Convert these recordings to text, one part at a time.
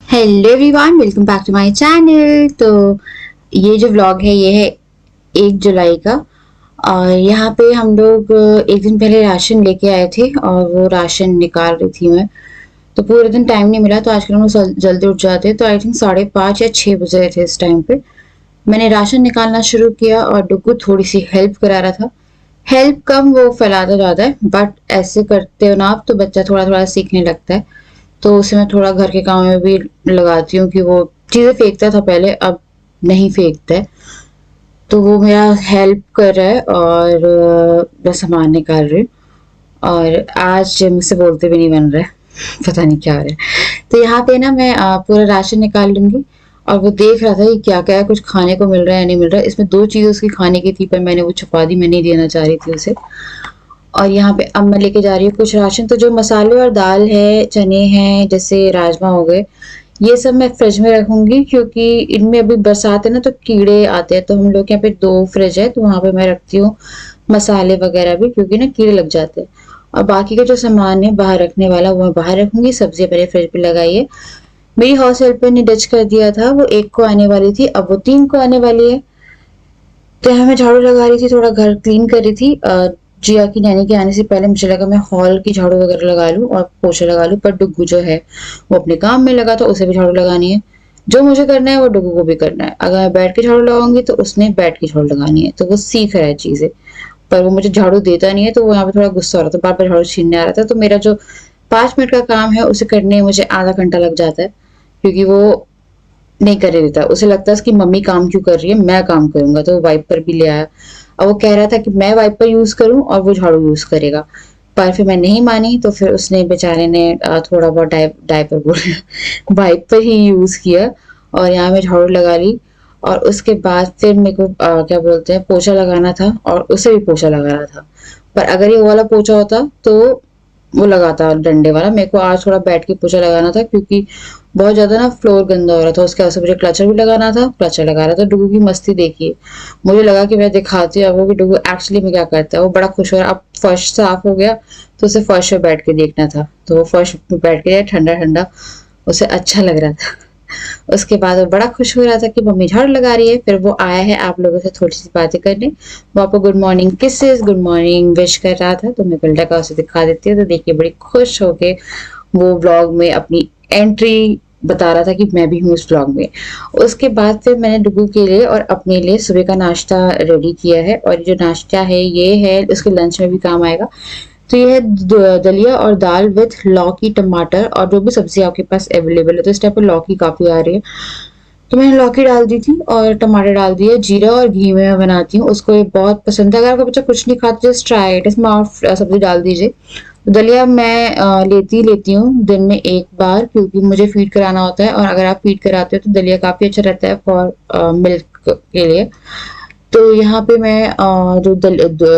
Hello everyone, welcome back to my channel. तो ये जो व्लॉग है ये है 1 जुलाई का। और यहाँ पे हम लोग एक दिन पहले राशन लेके आए थे और वो राशन निकाल रही थी मैं। तो पूरे दिन टाइम नहीं मिला, तो आजकल हम लोग जल्दी उठ जाते हैं, तो आई थिंक 5:30 या 6 बज रहे थे इस टाइम पे। मैंने राशन निकालना शुरू किया और डुगू थोड़ी सी हेल्प करा रहा था। हेल्प कम, वो फैलाता जाता है, बट ऐसे करते हो ना आप तो बच्चा थोड़ा थोड़ा सीखने लगता है। तो उसे मैं थोड़ा घर के काम में भी लगाती हूँ कि वो चीज़ें फेंकता था पहले, अब नहीं फेंकता है। तो वो मेरा हेल्प कर रहा है और मैं सामान निकाल रही हूँ। और आज मुझसे बोलते भी नहीं बन रहा है पता नहीं क्या हो रहा है। तो यहाँ पे ना मैं पूरा राशन निकाल लूंगी। और वो देख रहा था कि क्या क्या कुछ खाने को मिल रहा है या नहीं मिल रहा है। इसमें 2 चीज़ उसकी खाने की थी, पर मैंने वो छुपा दी, मैं नहीं देना चाह रही थी उसे। और यहाँ पे अब मैं लेके जा रही हूँ कुछ राशन। तो जो मसाले और दाल है, चने हैं, जैसे राजमा हो गए, ये सब मैं फ्रिज में रखूंगी, क्योंकि इनमें अभी बरसात है ना, तो कीड़े आते हैं। तो हम लोग के यहाँ पे 2 फ्रिज है, तो वहां पे मैं रखती हूँ मसाले वगैरह भी, क्योंकि ना कीड़े लग जाते हैं। और बाकी का जो सामान है बाहर रखने वाला, वो मैं बाहर रखूंगी। सब्जियां पहले फ्रिज पे लगाई है। मेरी हाउस हेल्पर ने डच कर दिया था, वो 1 को आने वाली थी, अब वो 3 को आने वाली है। तो यहाँ मैं झाड़ू लगा रही थी, थोड़ा घर क्लीन कर रही थी। जिया की नैनी के आने से पहले मुझे लगा मैं हॉल की झाड़ू वगैरह लगा लूँ और पोछा लगा लूँ, पर डुग्गू जो है वो अपने काम में लगा, तो उसे भी झाड़ू लगानी है। जो मुझे करना है वो डुग्गू को भी करना है। अगर मैं बैठ के झाड़ू लगाऊंगी तो उसने बैठ के झाड़ू लगानी है, तो वो सीख रहा है चीजें। पर वो मुझे झाड़ू देता नहीं है, तो वो यहाँ पे थोड़ा गुस्सा हो रहा था, बार बार झाड़ू छीनने आ रहा था। तो मेरा जो 5 मिनट का काम है उसे करने में मुझे आधा घंटा लग जाता है, क्योंकि वो नहीं करने देता। उसे लगता है कि मम्मी काम क्यों कर रही है, मैं काम करूंगा। तो वो वाइपर भी ले आया। और वो कह रहा था कि मैं वाइपर यूज करूं और वो झाड़ू यूज करेगा। पर फिर मैं नहीं मानी, तो फिर उसने बेचारे ने थोड़ा बहुत डायपर बोल वाइपर ही यूज किया। और यहाँ मैं झाड़ू लगा ली। और उसके बाद फिर मेरे को क्या बोलते हैं, पोछा लगाना था, और उसे भी पोछा लगाना था। पर अगर ये वाला पोछा होता तो वो लगाता डंडे वाला। मेरे को आज थोड़ा बैठ के पोछा लगाना था, क्योंकि बहुत ज्यादा ना फ्लोर गंदा हो रहा था। उसके बाद से मुझे क्लचर भी लगाना था, क्लचर लगा रहा था। डुगू की मस्ती देखिए। मुझे लगा कि मैं दिखाती हूँ आपको कि डुगू एक्चुअली में क्या करता है। वो बड़ा खुश हो रहा। अब फर्श साफ हो गया, तो उसे फर्श पे बैठ के देखना था, तो वो फर्श पे बैठ के ठंडा ठंडा उसे अच्छा लग रहा था। उसके बाद वो बड़ा खुश हो रहा था कि मम्मी झाड़ू लगा रही है। फिर वो आया है आप लोगों से थोड़ी सी बातें करने। वो आपको good morning kisses, good morning wish कर रहा था, तो मैं बिल्डा का उसे दिखा देती हूँ। तो देखिए बड़ी खुश होके वो व्लॉग में अपनी एंट्री बता रहा था कि मैं भी हूँ इस व्लॉग में। उसके बाद फिर मैंने डुगू के लिए और अपने लिए सुबह का नाश्ता रेडी किया है। और जो नाश्ता है ये है, उसके लंच में भी काम आएगा। तो ये है दलिया और दाल विथ लौकी, टमाटर और जो भी सब्जी आपके पास अवेलेबल है। तो इस टाइप पे लौकी काफी आ रही है, तो मैंने लौकी डाल दी थी और टमाटर डाल दिए। जीरा और घी में मैं बनाती हूँ, उसको ये बहुत पसंद है। अगर आपका बच्चा कुछ नहीं खाता, जस्ट ट्राई इट, इसमें आप सब्जी डाल दीजिए। दलिया मैं लेती हूँ दिन में 1 बार, क्योंकि मुझे फीड कराना होता है। और अगर आप फीड कराते हो तो दलिया काफ़ी अच्छा रहता है फॉर मिल्क के लिए। तो यहाँ पे मैं जो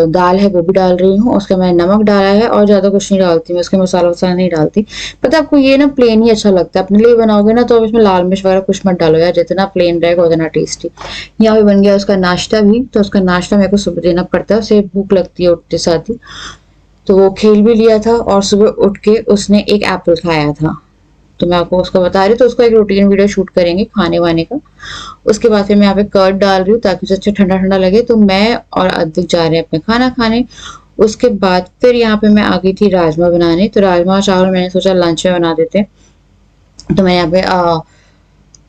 दाल है वो भी डाल रही हूँ। उसका मैंने नमक डाला है और ज़्यादा कुछ नहीं डालती मैं, उसके मसाला वसाला नहीं डालती। पता है आपको, ये ना प्लेन ही अच्छा लगता है। अपने लिए बनाओगे ना तो अब इसमें लाल मिर्च वगैरह कुछ मत डालो यार, जितना प्लेन रहेगा उतना टेस्टी। यहाँ पे बन गया उसका नाश्ता भी। तो उसका नाश्ता मेरे को सुबह देना पड़ता है, उसे भूख लगती है उठते साथ ही। तो वो खेल भी लिया था और सुबह उठ के उसने एक एप्पल खाया था। तो मैं आपको उसका बता रही हूँ, तो उसका एक रूटीन वीडियो शूट करेंगे खाने वाने का। उसके बाद फिर मैं यहाँ पे कर्ड डाल रही हूँ ताकि उसे अच्छा ठंडा ठंडा लगे। तो मैं और अद्विक जा रहे हैं अपने खाना खाने। उसके बाद फिर यहाँ पे मैं आ गई थी राजमा बनाने। तो राजमा चावल मैंने सोचा लंच में बना देते हैं। तो मैं यहाँ पे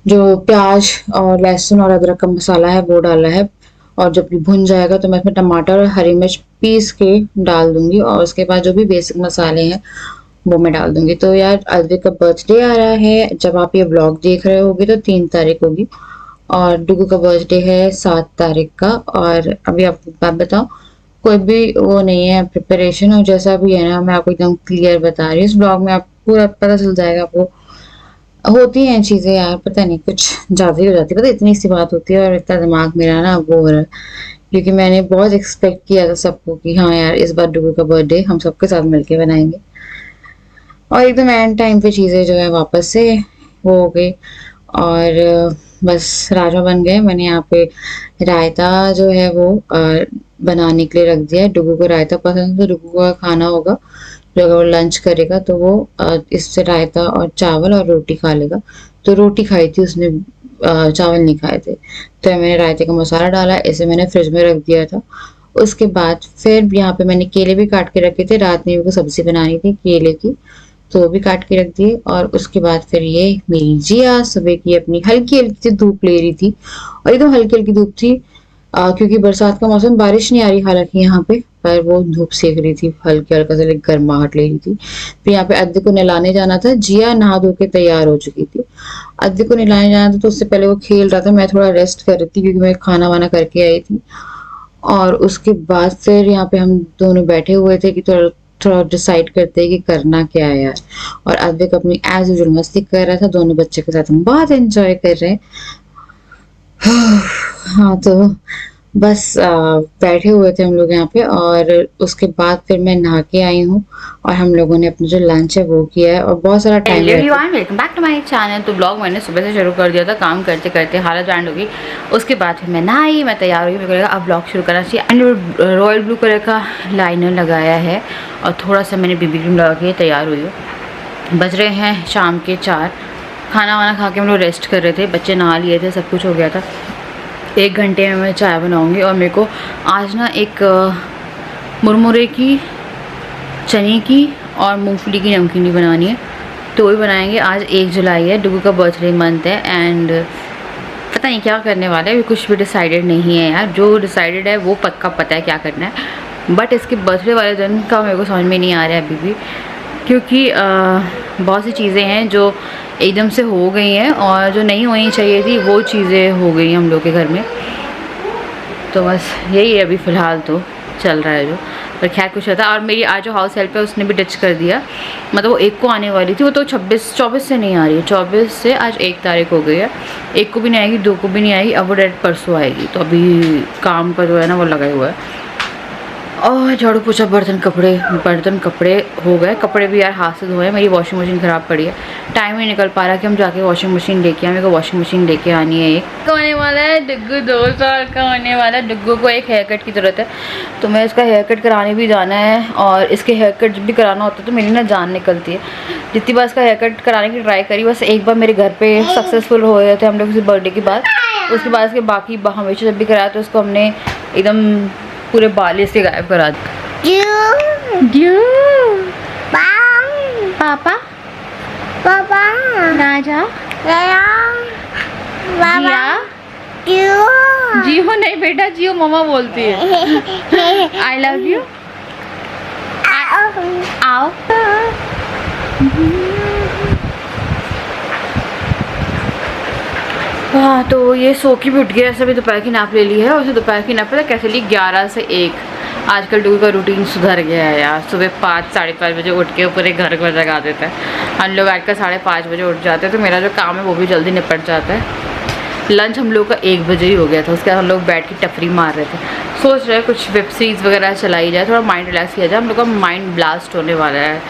जो प्याज और लहसुन और अदरक का मसाला है वो डाला है। और जब ये भुन जाएगा तो मैं इसमें टमाटर और हरी मिर्च पीस के डाल दूंगी। और उसके बाद जो भी बेसिक मसाले हैं वो मैं डाल दूंगी। तो यार अद्विक का बर्थडे आ रहा है, जब आप ये ब्लॉग देख रहे होगे तो 3 तारीख होगी। और डुगू का बर्थडे है 7 तारीख का। और अभी आपको बात बताऊं, कोई भी वो नहीं है प्रिपरेशन, और जैसा भी है ना मैं आपको एकदम क्लियर बता रही हूँ। इस ब्लॉग में आपको पूरा पता चल जाएगा आपको। होती हैं चीजें यार, पता नहीं कुछ ज्यादा ही हो जाती है। पता इतनी सी बात होती है और इतना दिमाग मेरा ना वो हो रहा है, क्योंकि मैंने बहुत एक्सपेक्ट किया था सबको कि हाँ यार इस बार डुगू का बर्थडे हम सबके साथ मिलके बनाएंगे। और एकदम एंड टाइम पे चीजें जो है वापस से वो हो गई। और बस राजमा बन गए। मैंने यहाँ पे रायता जो है वो बनाने के लिए रख दिया है। डुगू को रायता पसंद है, तो डुगू का खाना होगा, जो अगर वो लंच करेगा तो वो इससे रायता और चावल और रोटी खा लेगा। तो रोटी खाई थी उसने, चावल नहीं खाए थे। तो मैंने रायते का मसाला डाला, इसे मैंने फ्रिज में रख दिया था। उसके बाद फिर यहाँ पे मैंने केले भी काट के रखे थे, रात में मेरे को सब्जी बनानी थी केले की, तो वो भी काट के रख दिए। और उसके बाद फिर ये मेरी जिया सुबह की अपनी हल्की हल्की सी धूप ले रही थी, और एकदम हल्की हल्की धूप थी, क्योंकि बरसात का मौसम, बारिश नहीं आ रही हालांकि यहाँ पे, पर वो धूप सेक रही थी, हल्के हल्का सा गर्माहट ले रही थी। फिर यहाँ पे अद्दे को नहलाने जाना था, जिया नहा धो के तैयार हो चुकी थी। अद्दे को नहलाने जाना था तो उससे पहले वो खेल रहा था, मैं थोड़ा रेस्ट कर रही थी क्योंकि मैं खाना वाना करके आई थी। और उसके बाद फिर यहाँ पे हम दोनों बैठे हुए थे कि थोड़ा थोड़ा डिसाइड करते हैं कि करना क्या है यार। और अद्विक अपनी एज यूजुअल मस्ती कर रहा था, दोनों बच्चे के साथ हम बहुत एंजॉय कर रहे हैं। हाँ, तो बस बैठे हुए थे हम लोग यहाँ पे, और उसके बाद फिर मैं नहा के आई हूँ, और हम लोगों ने अपना जो लंच है वो किया है, और बहुत सारा time welcome back to my channel. तो ब्लॉग मैंने सुबह से शुरू कर दिया था, काम करते करते हालत बैंड हो गई। उसके बाद फिर मैं नहाई, मैं तैयार हो गई, मेरे को लगा अब ब्लॉग शुरू करना चाहिए। एंड रॉयल ब्लू कलर का लाइनर लगाया है, और थोड़ा सा मैंने बीबी क्रीम लगा के तैयार हुई हूँ। बज रहे हैं शाम के 4। खाना वाना खा के हम लोग रेस्ट कर रहे थे, बच्चे नहा लिए थे, सब कुछ हो गया था। 1 घंटे में मैं चाय बनाऊंगी, और मेरे को आज ना एक मुरमुरे की, चने की और मूंगफली की नमकीनी बनानी है, तो वही बनाएंगे। आज 1 जुलाई है, डुगू का बर्थडे मंथ है, एंड पता नहीं क्या करने वाला है, कुछ भी डिसाइडेड नहीं है यार। जो डिसाइडेड है वो पक्का पता है क्या करना है, बट इसके बर्थडे वाले दिन का मेरे को समझ में नहीं आ रहा है अभी भी, क्योंकि बहुत सी चीज़ें हैं जो एकदम से हो गई हैं, और जो नहीं होनी चाहिए थी वो चीज़ें हो गई हम लोग के घर में। तो बस यही है अभी फ़िलहाल तो चल रहा है जो, पर खैर कुछ होता है। और मेरी आज जो हाउस हेल्प है उसने भी डिच कर दिया, मतलब वो 1 को आने वाली थी, वो तो 24 से नहीं आ रही है, 24 से आज 1 तारीख हो गई है। 1 को भी नहीं आएगी, 2 को भी नहीं आएगी, अब वो डायरेक्ट परसों आएगी। तो अभी काम का जो है ना वो लगा हुआ है, और झाड़ू पोछा बर्तन कपड़े हो गए। कपड़े भी यार हाथ से धोए, मेरी वॉशिंग मशीन ख़राब पड़ी है, टाइम ही निकल पा रहा कि हम जाके वॉशिंग मशीन लेके आए। मेरे को वॉशिंग मशीन लेके आनी है। एक होने वाला है डुग्गू, 2 साल का होने वाला है। डुग्गू को एक हेयर कट की ज़रूरत है, तो मैं इसका हेयर कट कराने भी जाना है। और इसके हेयर कट जब भी कराना होता है तो मेरी ना जान निकलती है। जितनी बार इसका हेयर कट कराने की ट्राई करी, बस एक बार मेरे घर पर सक्सेसफुल हो गए थे हम लोग किसी बर्थडे के बाद। उसके बाद इसके बाकी हमेशा जब भी कराया तो उसको हमने एकदम पूरे बाल इसके गायब करा दिए। पापा पापा राजा जियो नहीं बेटा, जियो मम्मा बोलती है। I love you. आओ। हाँ, तो ये सो के भी उठ गया, ऐसा भी दोपहर की नाप ले ली है। और उसे दोपहर की नाप पता कैसे ली, 11 से 1। आजकल डुगू का रूटीन सुधर गया है यार, सुबह 5 साढ़े 5 बजे उठ के पूरे घर को जगा देता है। हम लोग आजकल 5:30 बजे उठ जाते हैं, तो मेरा जो काम है वो भी जल्दी निपट जाता है। लंच हम लोग का 1 बजे ही हो गया था, उसके बाद हम लोग बैठ के टफरी मार रहे थे। सोच रहे कुछ वेब सीरीज़ वगैरह चलाई जाए, थोड़ा माइंड रिलैक्स किया जाए। हम लोग का माइंड ब्लास्ट होने वाला है,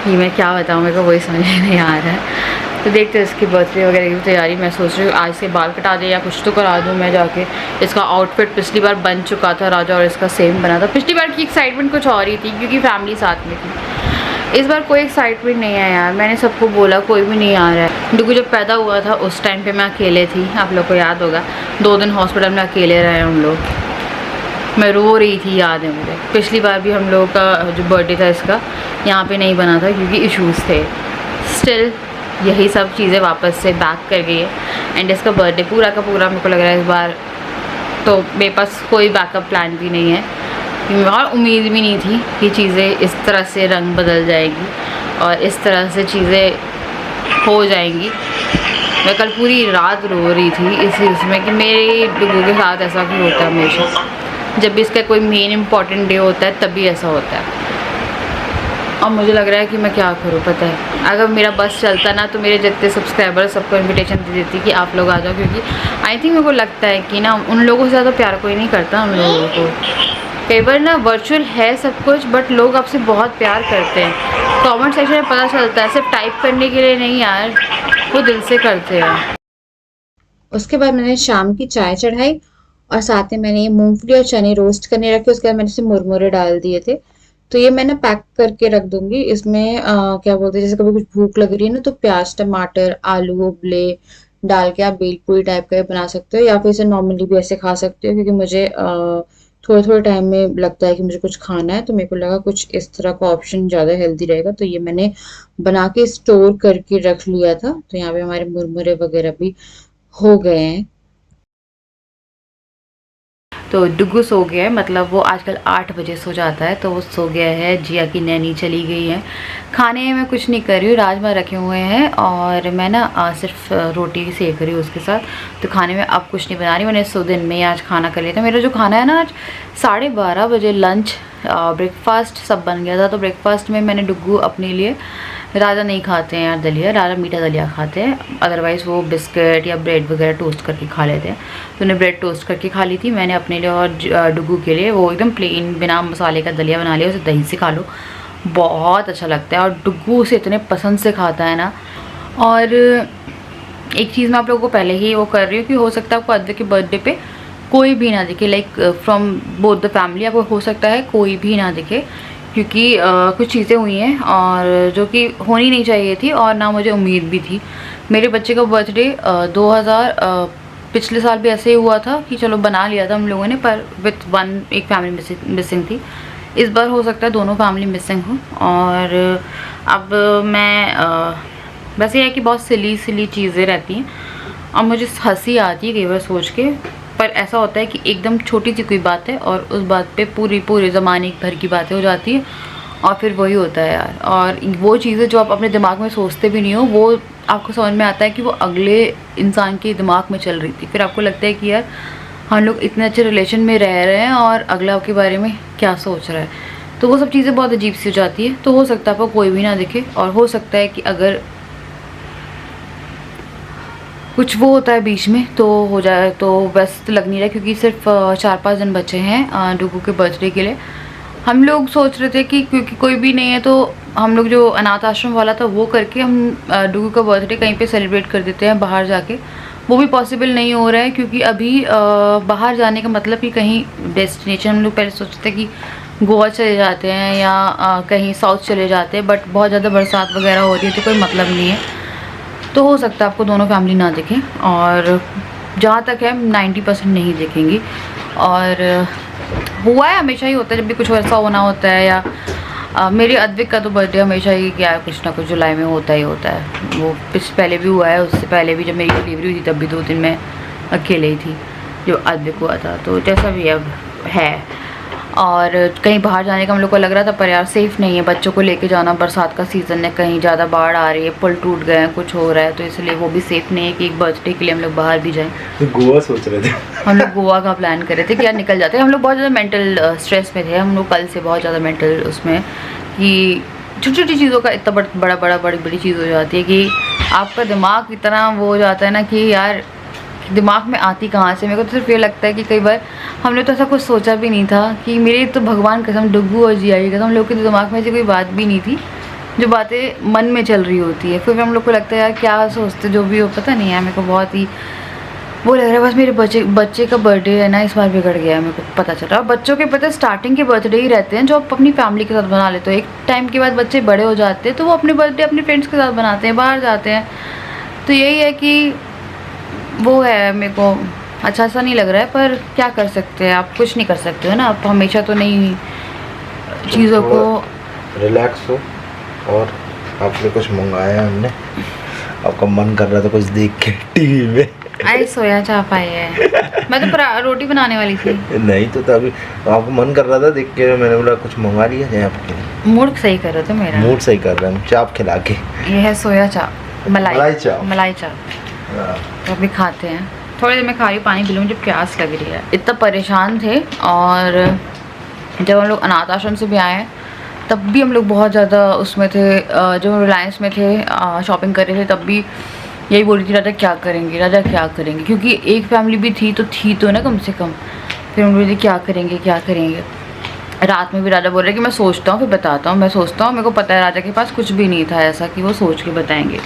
ये मैं क्या बताऊँ, मेरे को वही समझ नहीं आ रहा है। तो देखते हैं इसकी बर्थडे वगैरह की तैयारी। मैं सोच रही हूँ आज से बाल कटा दे या कुछ तो करा दूँ मैं जाके। इसका आउटफिट पिछली बार बन चुका था, राजा और इसका सेम बना था। पिछली बार की एक्साइटमेंट कुछ और ही थी क्योंकि फैमिली साथ में थी। इस बार कोई एक्साइटमेंट नहीं है यार, मैंने सबको बोला कोई भी नहीं आ रहा है। डुगू जब पैदा हुआ था उस टाइम पे मैं अकेले थी, आप लोग को याद होगा। 2 दिन हॉस्पिटल में अकेले रहे हम लोग, मैं रो रही थी, याद है मुझे। पिछली बार भी हम लोग का जो बर्थडे था इसका यहाँ पे नहीं बना था क्योंकि इश्यूज़ थे। स्टिल यही सब चीज़ें वापस से बैक कर गई है। एंड इसका बर्थडे पूरा का पूरा मेरे को लग रहा है इस बार तो मेरे पास कोई बैकअप प्लान भी नहीं है, और उम्मीद भी नहीं थी कि चीज़ें इस तरह से रंग बदल जाएगी और इस तरह से चीज़ें हो जाएंगी। मैं कल पूरी रात रो रही थी इस चीज़ में कि मेरे डुगू के साथ ऐसा क्यों होता है हमेशा, जब भी इसका कोई मेन इम्पॉर्टेंट डे होता है तभी ऐसा होता है। और मुझे लग रहा है कि मैं क्या करूँ पता है, अगर मेरा बस चलता ना तो मेरे जितने सब्सक्राइबर सबको इनविटेशन दे देती कि आप लोग आ जाओ, क्योंकि आई थिंक मेरे को लगता है कि ना उन लोगों से ज़्यादा प्यार कोई नहीं करता हम लोगों को। कई बार ना वर्चुअल है सब कुछ बट लोग आपसे बहुत प्यार करते हैं, कमेंट सेक्शन में पता चलता है, सिर्फ टाइप करने के लिए नहीं यार, वो दिल से करते हैं। उसके बाद मैंने शाम की चाय चढ़ाई, और साथ में मैंने मूंगफली और चने रोस्ट करने रखे। उसके बाद मैंने इसे मुरमुरे डाल दिए थे, तो ये मैंने पैक करके रख दूंगी। इसमें क्या बोलते हैं, जैसे कभी कुछ भूख लग रही है ना, तो प्याज, टमाटर, आलू उबले डाल के आप भेलपूरी टाइप का भी बना सकते हो, या फिर इसे नॉर्मली भी ऐसे खा सकते हो, क्योंकि मुझे थोड़े थोड़े टाइम में लगता है कि मुझे कुछ खाना है, तो मेरे को लगा कुछ इस तरह का ऑप्शन ज़्यादा हेल्दी रहेगा। तो ये मैंने बना के स्टोर करके रख लिया था। तो यहाँ पे हमारे मुरमुरे वगैरह भी हो गए हैं। तो डुगू सो गया है, मतलब वो आजकल 8 बजे सो जाता है, तो वो सो गया है। जिया की नैनी चली गई है। खाने में कुछ नहीं कर रही हूँ, राजमा रखे हुए हैं और मैं ना सिर्फ रोटी सेक रही हूँ उसके साथ। तो खाने में अब कुछ नहीं बना रही, मैंने दिन में ही आज खाना कर लिया था। मेरा जो खाना है ना, आज 12:30 बजे लंच ब्रेकफास्ट सब बन गया था। तो ब्रेकफास्ट में मैंने डुगू अपने लिए, राजा नहीं खाते हैं यार दलिया, राजा मीठा दलिया खाते हैं, अदरवाइज़ वो बिस्किट या ब्रेड वगैरह टोस्ट करके खा लेते हैं। तो उन्हें ब्रेड टोस्ट करके खा ली थी मैंने अपने लिए, और डुगू के लिए वो एकदम प्लेन बिना मसाले का दलिया बना लिया। उसे दही से खा लो, बहुत अच्छा लगता है, और डुगू उसे इतने पसंद से खाता है ना। और एक चीज़ मैं आप लोगों को पहले ही वो कर रही हूँ कि हो सकता है आपको अद्वैत के बर्थडे पे कोई भी ना दिखे, like from both the family, आपको हो सकता है कोई भी ना दिखे, क्योंकि कुछ चीज़ें हुई हैं और जो कि होनी नहीं चाहिए थी, और ना मुझे उम्मीद भी थी। मेरे बच्चे का बर्थडे 2000 पिछले साल भी ऐसे ही हुआ था कि चलो बना लिया था हम लोगों ने, पर विथ वन एक फैमिली मिसिंग थी। इस बार हो सकता है दोनों फैमिली मिसिंग हो। और अब मैं बस ये है कि बहुत सिली चीज़ें रहती हैं और मुझे हंसी आती है कई बार सोच के, पर ऐसा होता है कि एकदम छोटी सी कोई बात है और उस बात पे पूरे ज़माने भर की बातें हो जाती है, और फिर वही होता है यार। और वो चीज़ें जो आप अपने दिमाग में सोचते भी नहीं हो, वो आपको समझ में आता है कि वो अगले इंसान के दिमाग में चल रही थी। फिर आपको लगता है कि यार हम लोग इतने अच्छे रिलेशन में रह रहे हैं और अगला के बारे में क्या सोच रहा है। तो वो सब चीज़ें बहुत अजीब सी हो जाती है। तो हो सकता है आपको कोई भी ना दिखे, और हो सकता है कि अगर कुछ वो होता है बीच में तो हो जाए, तो व्यस्त लग नहीं रहा, क्योंकि सिर्फ 4-5 दिन बचे हैं डुगू के बर्थडे के लिए। हम लोग सोच रहे थे कि क्योंकि कोई भी नहीं है तो हम लोग जो अनाथ आश्रम वाला था वो करके हम डुगू का बर्थडे कहीं पे सेलिब्रेट कर देते हैं बाहर जाके। वो भी पॉसिबल नहीं हो रहा है, क्योंकि अभी बाहर जाने का मतलब कि कहीं डेस्टिनेशन, हम लोग पहले सोचते थे कि गोवा चले जाते हैं या कहीं साउथ चले जाते हैं, बट बहुत ज़्यादा बरसात वगैरह हो रही है तो कोई मतलब नहीं है। तो हो सकता है आपको दोनों फैमिली ना दिखें, और जहाँ तक है 90% नहीं दिखेंगी। और हुआ है, हमेशा ही होता है जब भी कुछ ऐसा होना होता है, या मेरे अद्विक का तो बर्थडे हमेशा ही क्या कुछ ना कुछ जुलाई में होता ही होता है। वो पहले भी हुआ है, उससे पहले भी जब मेरी डिलीवरी हुई थी तब भी 2 दिन मैं अकेले ही थी जो अद्विक हुआ था। तो जैसा भी अब है। और कहीं बाहर जाने का हम लोग को लग रहा था, पर यार सेफ़ नहीं है बच्चों को लेके जाना, बरसात का सीज़न है, कहीं ज़्यादा बाढ़ आ रही है, पुल टूट गए हैं, कुछ हो रहा है, तो इसलिए वो भी सेफ़ नहीं है कि एक बर्थडे के लिए हम लोग बाहर भी जाएं। तो गोवा सोच रहे थे हम लोग गोवा का प्लान कर रहे थे कि यार निकल जाते हैं। हम लोग बहुत ज़्यादा मेंटल स्ट्रेस में थे, हम लोग कल से बहुत ज़्यादा मेंटल उसमें, कि छोटी छोटी चीज़ों का इतना बड़ी चीज़ हो जाती है कि आपका दिमाग इतना वो हो जाता है ना कि यार दिमाग में आती कहाँ से। मेरे को तो सिर्फ ये लगता है कि कई बार हमने तो ऐसा कुछ सोचा भी नहीं था कि मेरे तो भगवान कसम डुगू और जिया की कसम, हम लोग के दिमाग में ऐसी कोई बात भी नहीं थी जो बातें मन में चल रही होती है। फिर हम लोग को लगता है यार क्या सोचते, जो भी हो पता नहीं है। मेरे को बहुत ही वो लग रहा है, बस मेरे बच्चे का बर्थडे है ना इस बार बिगड़ गया है, मेरे को पता चल रहा है। बच्चों के पता स्टार्टिंग के बर्थडे ही रहते हैं जो आप अपनी फैमिली के साथ बना लेते हो। एक टाइम के बाद बच्चे बड़े हो जाते हैं तो वो अपने बर्थडे अपने फ्रेंड्स के साथ बनाते हैं, बाहर जाते हैं। तो यही है कि वो है, मेरे को अच्छा सा नहीं लग रहा है, पर क्या कर सकते हैं, आप कुछ नहीं कर सकते हो ना, आप हमेशा तो नहीं चीज़ों को। रिलैक्स हो, और आपने कुछ मंगाया है हमने, आपका मन कर रहा था कुछ देख के टीवी में। आई सोया चाप आई है, मैं तो रोटी बनाने वाली थी। नहीं तो तभी आपको मन कर रहा था देख के, मैंने बोला कुछ मंगा लिया जाए आपके लिए। मूड सही कर रहे थे मेरा, मूड सही कर रहे हैं, चाप खिला के। ये है सोया चाप, मलाई चाप तो अभी खाते हैं। थोड़ी देर में खा रही हूँ, पानी पी लूँ, मुझे प्यास लग रही है। इतना परेशान थे, और जब हम लोग अनाथ आश्रम से भी आए हैं तब भी हम लोग बहुत ज़्यादा उसमें थे। जब रिलायंस में थे शॉपिंग कर रहे थे तब भी यही बोल रही थी, राजा क्या करेंगे, क्योंकि एक फैमिली भी थी तो ना कम से कम। फिर हम बोल रही थी क्या करेंगे। रात में भी राजा बोल रहे कि मैं सोचता हूँ फिर बताता हूँ, मैं सोचता हूँ। मेरे को पता है राजा के पास कुछ भी नहीं था ऐसा कि वो सोच के बताएंगे।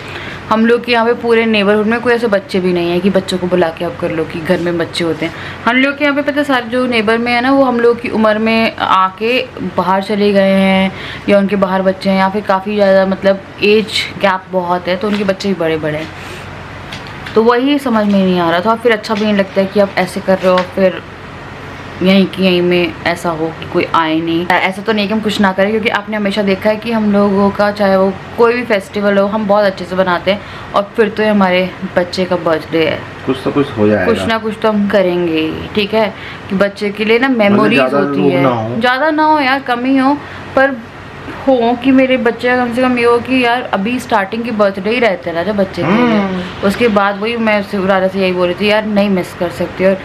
हम लोग के यहाँ पे पूरे नेबरहुड में कोई ऐसे बच्चे भी नहीं है कि बच्चों को बुला के आप कर लो कि घर में बच्चे होते हैं। हम लोग के यहाँ पे पता है सारे जो नेबर में है ना वो हम लोग की उम्र में आके बाहर चले गए हैं या उनके बाहर बच्चे हैं या फिर काफ़ी ज़्यादा मतलब एज गैप बहुत है तो उनके बच्चे भी बड़े बड़े हैं। तो वही समझ में नहीं आ रहा था, फिर अच्छा भी नहीं लगता है कि आप ऐसे कर रहे हो फिर यहीं कि यहीं में ऐसा हो कि कोई आए नहीं। ऐसा तो नहीं कि हम कुछ ना करें, क्योंकि आपने हमेशा देखा है कि हम लोगों का चाहे वो कोई भी फेस्टिवल हो हम बहुत अच्छे से बनाते हैं और फिर तो ये हमारे बच्चे का बर्थडे है कुछ तो कुछ हो जाएगा, कुछ ना कुछ तो हम करेंगे ही, ठीक है। कि बच्चे के लिए ना मेमोरीज होती है, ज़्यादा ना हो यार, कम ही हो पर हो कि मेरे बच्चे कम से कम ये हो कि यार अभी स्टार्टिंग के बर्थडे ही रहते हैं राजा बच्चे के लिए, उसके बाद वही मैं राजा से यही बोल रही थी यार नहीं मिस कर सकती। और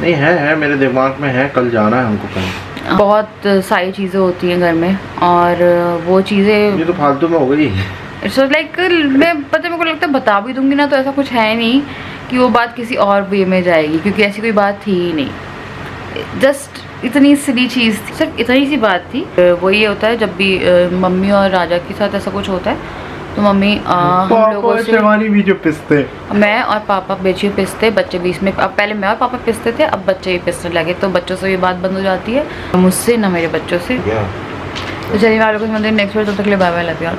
नहीं है मेरे दिमाग में है, कल जाना है हमको कहीं। बहुत सारी चीज़ें होती हैं घर में और वो चीज़ें ये तो फालतू में हो गई। इट्स लाइक मैं पता मेरे को लगता है बता भी दूंगी ना तो ऐसा कुछ है नहीं कि वो बात किसी और वे में जाएगी, क्योंकि ऐसी कोई बात थी ही नहीं। जस्ट इतनी सिली चीज़ थी, सिर्फ इतनी सी बात थी। वो ये होता है जब भी मम्मी और राजा के साथ ऐसा कुछ होता है तो मम्मी हम लोगों से भी जो पिसते, मैं और पापा बेची पिसते, बच्चे बीच में, अब पहले मैं और पापा पिसते थे अब बच्चे ही पिसने लगे, तो बच्चों से ये बात बंद हो जाती है, मुझसे ना मेरे बच्चों से। तो चलिए मैं आप लोगों को नेक्स्ट वीडियो, तब तक के लिए bye bye, love you all.